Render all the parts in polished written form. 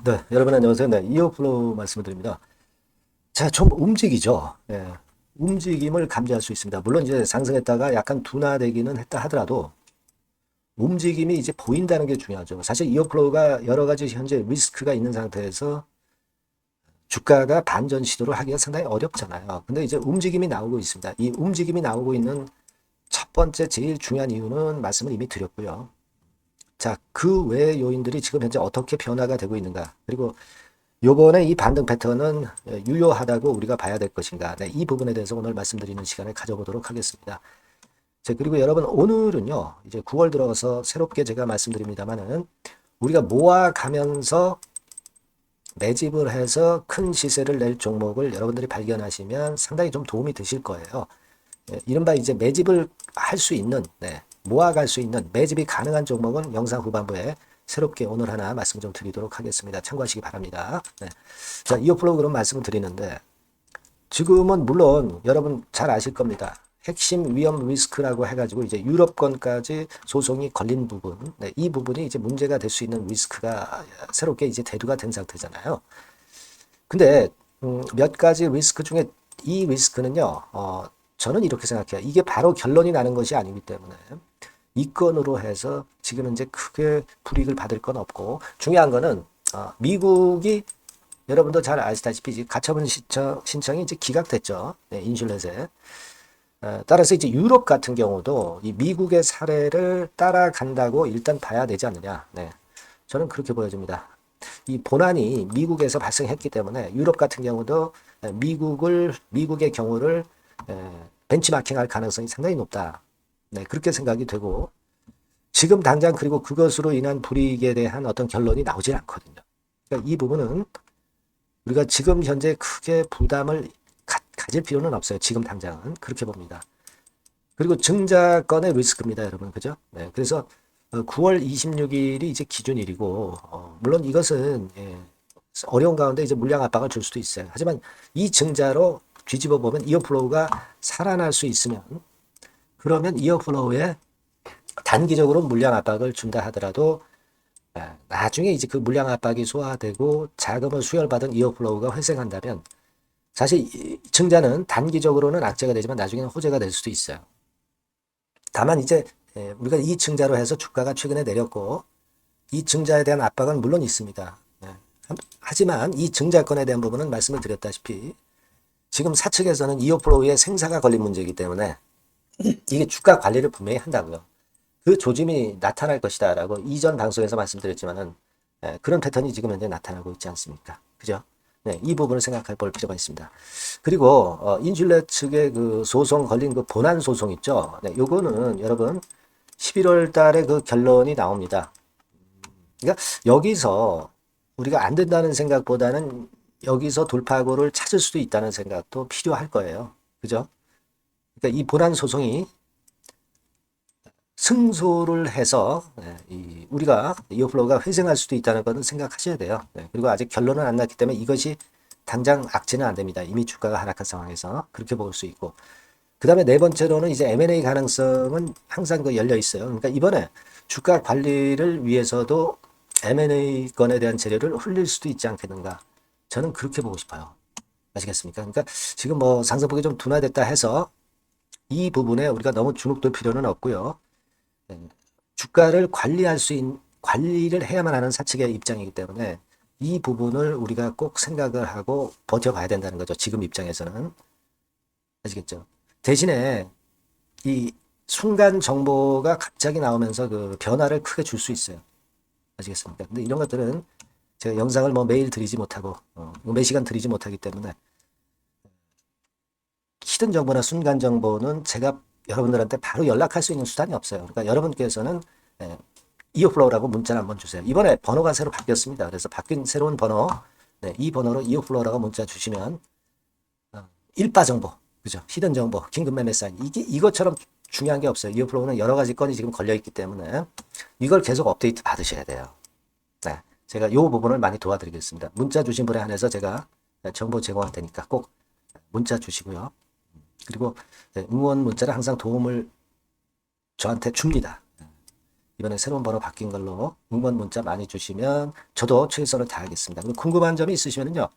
네, 여러분 안녕하세요. 네, 이어플로우 말씀을 드립니다. 자, 좀 움직이죠. 예, 움직임을 감지할 수 있습니다. 물론 이제 상승했다가 약간 둔화되기는 했다 하더라도 움직임이 이제 보인다는 게 중요하죠. 사실 이어플로우가 여러 가지 현재 리스크가 있는 상태에서 주가가 반전 시도를 하기가 상당히 어렵잖아요. 근데 이제 움직임이 나오고 있습니다. 이 움직임이 나오고 있는 첫 번째 제일 중요한 이유는 말씀을 이미 드렸고요. 자, 그 외의 요인들이 지금 현재 어떻게 변화가 되고 있는가. 그리고 요번에 이 반등 패턴은 유효하다고 우리가 봐야 될 것인가. 네, 이 부분에 대해서 오늘 말씀드리는 시간을 가져보도록 하겠습니다. 자, 그리고 여러분 오늘은요, 이제 9월 들어서 새롭게 제가 말씀드립니다만은 우리가 모아가면서 매집을 해서 큰 시세를 낼 종목을 여러분들이 발견하시면 상당히 좀 도움이 되실 거예요. 이른바 이제 매집을 할 수 있는, 모아갈 수 있는 매집이 가능한 종목은 영상 후반부에 새롭게 오늘 하나 말씀 좀 드리도록 하겠습니다. 참고하시기 바랍니다. 네. 자, 이어플로우 그런 말씀을 드리는데 지금은 물론 여러분 잘 아실 겁니다. 핵심 위험 리스크라고 해가지고 이제 유럽권까지 소송이 걸린 부분, 이 부분이 이제 문제가 될 수 있는 리스크가 새롭게 이제 대두가 된 상태잖아요. 근데 몇 가지 리스크 중에 이 리스크는요, 저는 이렇게 생각해요. 이게 바로 결론이 나는 것이 아니기 때문에 이 건으로 해서 지금 현재 크게 불이익을 받을 건 없고 중요한 거는 미국이 여러분도 잘 아시다시피 가처분 신청이 이제 기각됐죠. 네, 인슐렛에. 따라서 이제 유럽 같은 경우도 이 미국의 사례를 따라간다고 일단 봐야 되지 않느냐. 네, 저는 그렇게 보여집니다. 이 본안이 미국에서 발생했기 때문에 유럽 같은 경우도 미국의 경우를 벤치마킹할 가능성이 상당히 높다. 네, 그렇게 생각이 되고 지금 당장 그리고 그것으로 인한 불이익에 대한 어떤 결론이 나오질 않거든요. 그러니까 이 부분은 우리가 지금 현재 크게 부담을 가질 필요는 없어요. 지금 당장은 그렇게 봅니다. 그리고 증자권의 리스크입니다, 여러분. 그죠? 네, 그래서 9월 26일이 이제 기준일이고 물론 이것은 어려운 가운데 이제 물량 압박을 줄 수도 있어요. 하지만 이 증자로 뒤집어 보면 이어플로우가 살아날 수 있으면 그러면 이어플로우에 단기적으로 물량 압박을 준다 하더라도 나중에 이제 그 물량 압박이 소화되고 자금을 수혈받은 이어플로우가 회생한다면 사실 증자는 단기적으로는 악재가 되지만 나중에는 호재가 될 수도 있어요. 다만 이제 우리가 이 증자로 해서 주가가 최근에 내렸고 이 증자에 대한 압박은 물론 있습니다. 하지만 이 증자권에 대한 부분은 말씀을 드렸다시피 지금 사측에서는 이어플로우에 생사가 걸린 문제이기 때문에 이게 주가 관리를 분명히 한다고요. 그 조짐이 나타날 것이다라고 이전 방송에서 말씀드렸지만은 그런 패턴이 지금 현재 나타나고 있지 않습니까? 그죠? 네, 이 부분을 생각해 볼 필요가 있습니다. 그리고 인슐렛 측의 그 소송 걸린 그 본안 소송 있죠? 네, 요거는 여러분 11월 달에 그 결론이 나옵니다. 그러니까 여기서 우리가 안 된다는 생각보다는 여기서 돌파구를 찾을 수도 있다는 생각도 필요할 거예요. 그죠? 그러니까 이 본안 소송이 승소를 해서 우리가 이어플로우가 회생할 수도 있다는 것은 생각하셔야 돼요. 그리고 아직 결론은 안 났기 때문에 이것이 당장 악재는 안 됩니다. 이미 주가가 하락한 상황에서 그렇게 볼 수 있고 그 다음에 네 번째로는 이제 M&A 가능성은 항상 그 열려 있어요. 그러니까 이번에 주가 관리를 위해서도 M&A 건에 대한 재료를 흘릴 수도 있지 않겠는가. 저는 그렇게 보고 싶어요. 아시겠습니까? 그러니까 지금 뭐 상승폭이 좀 둔화됐다 해서 이 부분에 우리가 너무 주눅들 필요는 없고요. 주가를 관리를 해야만 하는 사측의 입장이기 때문에 이 부분을 우리가 꼭 생각을 하고 버텨봐야 된다는 거죠. 지금 입장에서는. 아시겠죠? 대신에 이 순간 정보가 갑자기 나오면서 그 변화를 크게 줄 수 있어요. 아시겠습니까? 근데 이런 것들은 제가 영상을 뭐 매일 드리지 못하고 매 시간 드리지 못하기 때문에 히든 정보나 순간 정보는 제가 여러분들한테 바로 연락할 수 있는 수단이 없어요. 그러니까 여러분께서는 이어플로우라고 문자를 한번 주세요. 이번에 번호가 새로 바뀌었습니다. 그래서 바뀐 새로운 번호, 이 번호로 이어플로우라고 문자 주시면 일바 정보, 그죠? 히든 정보, 긴급 매매 사인 이것처럼 중요한 게 없어요. 이어플로우는 여러 가지 건이 지금 걸려 있기 때문에 이걸 계속 업데이트 받으셔야 돼요. 네, 제가 이 부분을 많이 도와드리겠습니다. 문자 주신 분에 한해서 제가 정보 제공할 테니까 꼭 문자 주시고요. 그리고 응원 문자를 항상 도움을 저한테 줍니다. 이번에 새로운 번호 바뀐 걸로 응원 문자 많이 주시면 저도 최선을 다하겠습니다. 그리고 궁금한 점이 있으시면요.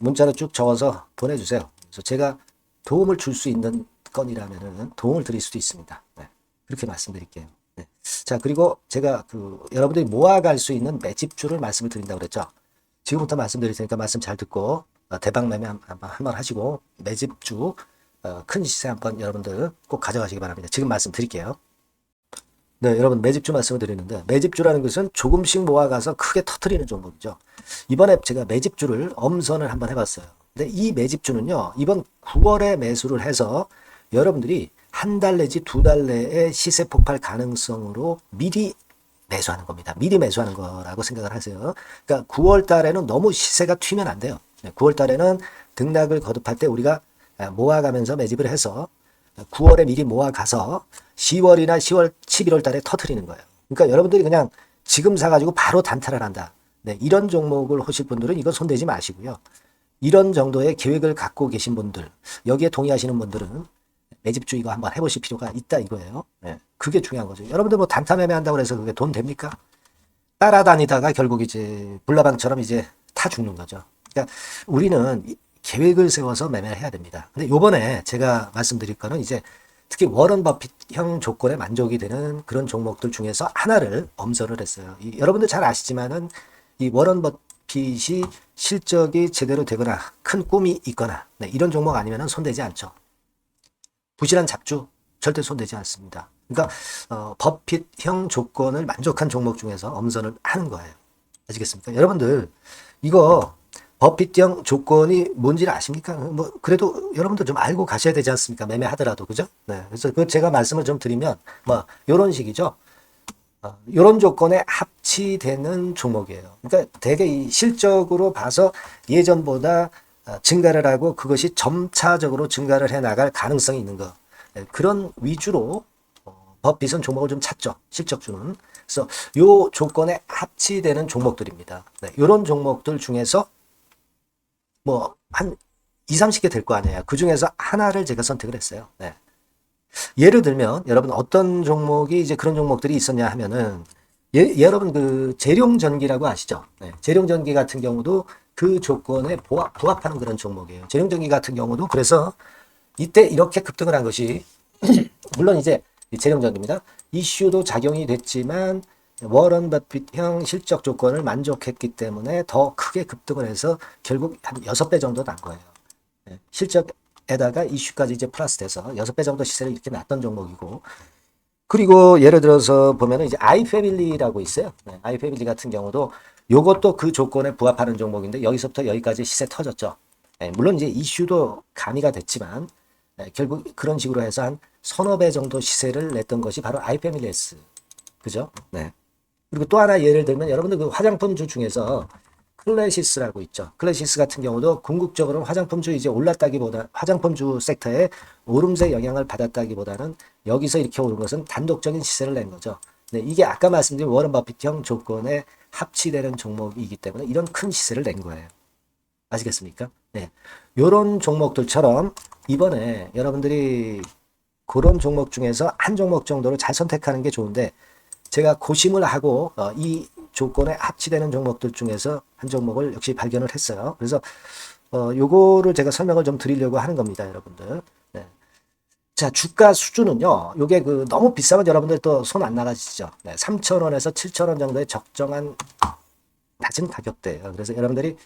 문자로 쭉 적어서 보내주세요. 그래서 제가 도움을 줄 수 있는 건이라면은 도움을 드릴 수도 있습니다. 네, 그렇게 말씀드릴게요. 네. 자, 그리고 제가 여러분들이 모아갈 수 있는 매집주를 말씀을 드린다고 그랬죠. 지금부터 말씀드릴 테니까 말씀 잘 듣고 대박 매매 한번 하시고 매집주 큰 시세 한번 여러분들 꼭 가져가시기 바랍니다. 지금 말씀드릴게요. 네, 여러분 매집주 말씀을 드리는데 매집주라는 것은 조금씩 모아가서 크게 터트리는 종목이죠. 이번에 제가 매집주를 엄선을 한번 해봤어요. 근데 이 매집주는요, 이번 9월에 매수를 해서 여러분들이 한 달 내지 두 달 내에 시세 폭발 가능성으로 미리 매수하는 겁니다. 미리 매수하는 거라고 생각을 하세요. 그러니까 9월 달에는 너무 시세가 튀면 안 돼요. 9월 달에는 등락을 거듭할 때 우리가 모아가면서 매집을 해서 9월에 미리 모아가서 10월이나 10월, 11월 달에 터트리는 거예요. 그러니까 여러분들이 그냥 지금 사가지고 바로 단타를 한다. 네, 이런 종목을 하실 분들은 이건 손대지 마시고요. 이런 정도의 계획을 갖고 계신 분들, 여기에 동의하시는 분들은 매집주 이거 한번 해보실 필요가 있다 이거예요. 네, 그게 중요한 거죠. 여러분들 뭐 단타 매매 한다고 해서 그게 돈 됩니까? 따라다니다가 결국 이제 불나방처럼 이제 타 죽는 거죠. 그러니까 우리는 계획을 세워서 매매를 해야 됩니다. 근데 요번에 제가 말씀드릴 거는 이제 특히 워런 버핏형 조건에 만족이 되는 그런 종목들 중에서 하나를 엄선을 했어요. 여러분들 잘 아시지만은 이 워런 버핏이 실적이 제대로 되거나 큰 꿈이 있거나 네, 이런 종목 아니면은 손대지 않죠. 부실한 잡주 절대 손대지 않습니다. 그러니까 버핏형 조건을 만족한 종목 중에서 엄선을 하는 거예요. 아시겠습니까? 여러분들 이거 버핏형 조건이 뭔지를 아십니까? 뭐 그래도 여러분들 좀 알고 가셔야 되지 않습니까? 매매하더라도 그죠? 네. 그래서 그 제가 말씀을 좀 드리면 뭐 이런 식이죠. 이런 조건에 합치되는 종목이에요. 그러니까 되게 이 실적으로 봐서 예전보다 증가를 하고 그것이 점차적으로 증가를 해 나갈 가능성이 있는 거. 네. 그런 위주로 버핏은 종목을 좀 찾죠. 실적주는. 그래서 요 조건에 합치되는 종목들입니다. 네. 이런 종목들 중에서 뭐, 한 20, 30개 될 거 아니에요. 그 중에서 하나를 제가 선택을 했어요. 네. 예를 들면, 여러분 어떤 종목이 이제 그런 종목들이 있었냐 하면은, 여러분 그 재룡전기라고 아시죠? 네. 재룡전기 같은 경우도 그 조건에 부합하는 그런 종목이에요. 재룡전기 같은 경우도 그래서 이때 이렇게 급등을 한 것이, 물론 이제 재룡전기입니다. 이슈도 작용이 됐지만, 워런 버핏형 실적 조건을 만족했기 때문에 더 크게 급등을 해서 결국 한 6배 정도 난 거예요. 실적에다가 이슈까지 이제 플러스 돼서 6배 정도 시세를 이렇게 놨던 종목이고, 그리고 예를 들어서 보면은 이제 아이패밀리라고 있어요. 아이패밀리 같은 경우도 요것도 그 조건에 부합하는 종목인데 여기서부터 여기까지 시세 터졌죠. 물론 이제 이슈도 가미가 됐지만 결국 그런 식으로 해서 한 서너 배 정도 시세를 냈던 것이 바로 아이패밀리스. 그죠? 네. 그리고 또 하나 예를 들면 여러분들 그 화장품주 중에서 클래시스라고 있죠. 클래시스 같은 경우도 궁극적으로 화장품주 이제 올랐다기보다 화장품주 섹터에 오름세 영향을 받았다기보다는 여기서 이렇게 오른 것은 단독적인 시세를 낸 거죠. 네, 이게 아까 말씀드린 워런 버핏형 조건에 합치되는 종목이기 때문에 이런 큰 시세를 낸 거예요. 아시겠습니까? 네, 이런 종목들처럼 이번에 여러분들이 그런 종목 중에서 한 종목 정도를 잘 선택하는 게 좋은데 제가 고심을 하고 이 조건에 합치되는 종목들 중에서 한 종목을 역시 발견을 했어요. 그래서 요거를 제가 설명을 좀 드리려고 하는 겁니다, 여러분들. 네. 자, 주가 수준은요. 요게 그 너무 비싸면 여러분들 또 손 안 나가시죠. 네, 3,000원에서 7,000원 정도의 적정한 낮은 가격대예요. 그래서 여러분들이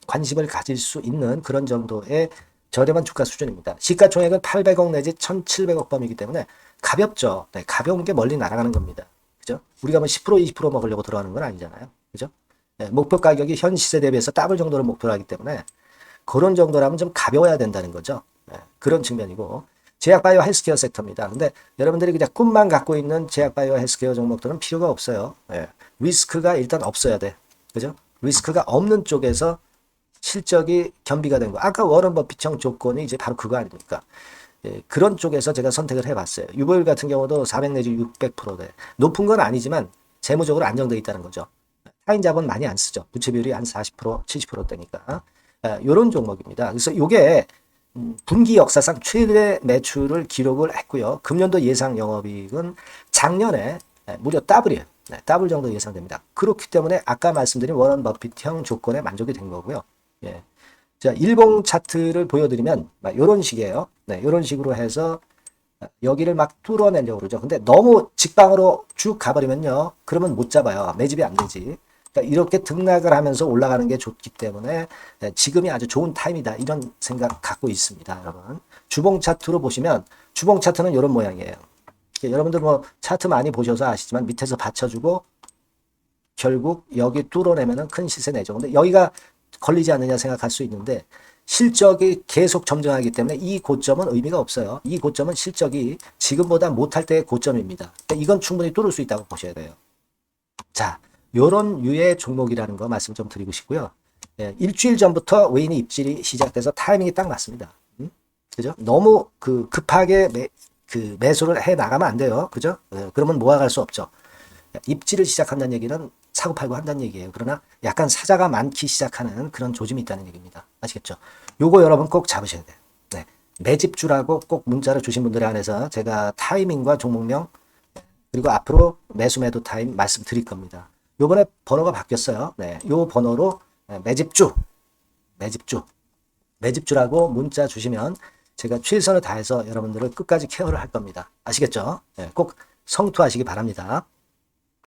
관심을 가질 수 있는 그런 정도의 저렴한 주가 수준입니다. 시가총액은 800억 내지 1,700억 범위이기 때문에 가볍죠. 네, 가벼운 게 멀리 날아가는 겁니다. 그죠? 우리가 뭐 10% 20% 먹으려고 들어가는 건 아니잖아요. 그죠? 네, 목표 가격이 현 시세 대비해서 더블 정도를 목표로 하기 때문에 그런 정도라면 좀 가벼워야 된다는 거죠. 네, 그런 측면이고 제약바이오 헬스케어 섹터입니다. 근데 여러분들이 그냥 꿈만 갖고 있는 제약바이오 헬스케어 종목들은 필요가 없어요. 네, 리스크가 일단 없어야 돼. 그죠? 리스크가 없는 쪽에서 실적이 겸비가 된 거. 아까 워런 버핏형 조건이 이제 바로 그거 아닙니까? 예, 그런 쪽에서 제가 선택을 해봤어요. 유보율 같은 경우도 400 내지 600%대. 높은 건 아니지만 재무적으로 안정되어 있다는 거죠. 타인 자본 많이 안 쓰죠. 부채 비율이 한 40%, 70%대니까. 이런 종목입니다. 그래서 이게 분기 역사상 최대 매출을 기록을 했고요. 금년도 예상 영업이익은 작년에 무려 더블이에요. 네, 더블 정도 예상됩니다. 그렇기 때문에 아까 말씀드린 워런 버핏형 조건에 만족이 된 거고요. 예. 자, 일봉 차트를 보여드리면 이런 식이에요. 네, 이런 식으로 해서 여기를 막 뚫어내려고 그러죠. 근데 너무 직방으로 쭉 가버리면요. 그러면 못 잡아요. 매집이 안 되지. 그러니까 이렇게 등락을 하면서 올라가는 게 좋기 때문에 지금이 아주 좋은 타임이다. 이런 생각 갖고 있습니다. 여러분. 주봉 차트로 보시면 주봉 차트는 이런 모양이에요. 여러분들 뭐 차트 많이 보셔서 아시지만 밑에서 받쳐주고 결국 여기 뚫어내면은 큰 시세 내죠. 근데 여기가 걸리지 않느냐 생각할 수 있는데 실적이 계속 점증하기 때문에 이 고점은 의미가 없어요. 이 고점은 실적이 지금보다 못할 때의 고점입니다. 그러니까 이건 충분히 뚫을 수 있다고 보셔야 돼요. 자, 요런 유의 종목이라는 거 말씀 좀 드리고 싶고요. 예, 일주일 전부터 외인이 입질이 시작돼서 타이밍이 딱 맞습니다. 그죠? 너무 급하게 매수를 해 나가면 안 돼요. 그죠? 예, 그러면 모아갈 수 없죠. 입질을 시작한다는 얘기는 사고팔고 한다는 얘기예요. 그러나 약간 사자가 많기 시작하는 그런 조짐이 있다는 얘기입니다. 아시겠죠? 요거 여러분 꼭 잡으셔야 돼요. 네. 매집주라고 꼭 문자를 주신 분들에 한해서 제가 타이밍과 종목명 그리고 앞으로 매수 매도 타임 말씀드릴 겁니다. 요번에 번호가 바뀌었어요. 네. 요 번호로 매집주라고 문자 주시면 제가 최선을 다해서 여러분들을 끝까지 케어를 할 겁니다. 아시겠죠? 네. 꼭 성투하시기 바랍니다.